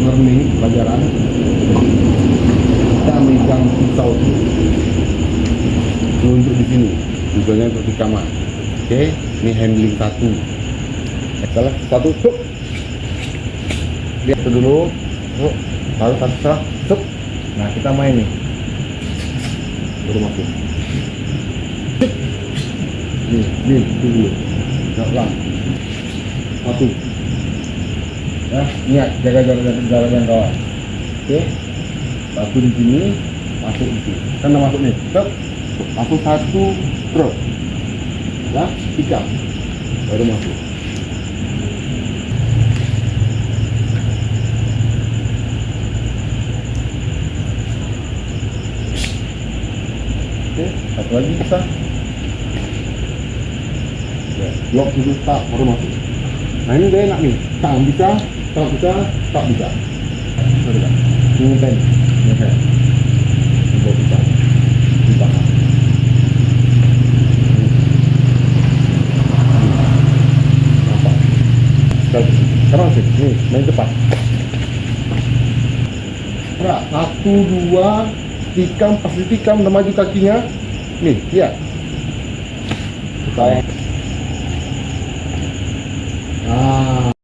learning pelajaran. Kita megang pisau tunjuk di sini tujuannya untuk di kamar. Oke, ini handling satu. Salah satu tuh. Lihat dulu. Tuh, lalu satu salah. Tuh. Nah, kita main nih. Baru masuk. Nih dulu. Nggak ulang. Satu. Ya, niat jaga jarak yang kawan. Oke. Satu di sini, masuk di sini. Kan udah masuk nih. Tuh. Masuk satu, terus. Ya, tiga. Baru masuk. Oke, satu lagi bisa. Ya, blok dulu tak baru masuk. Nah ini udah enak nih. Tak bisa, tak bisa, tak bisa. Sudah. Ini pen. Ya. Coba bisa. Bisa. Sekarang sih, nih main cepat. Nah, satu, dua, tikam, pasti tikam, udah maju kakinya. Nih, lihat. Nah,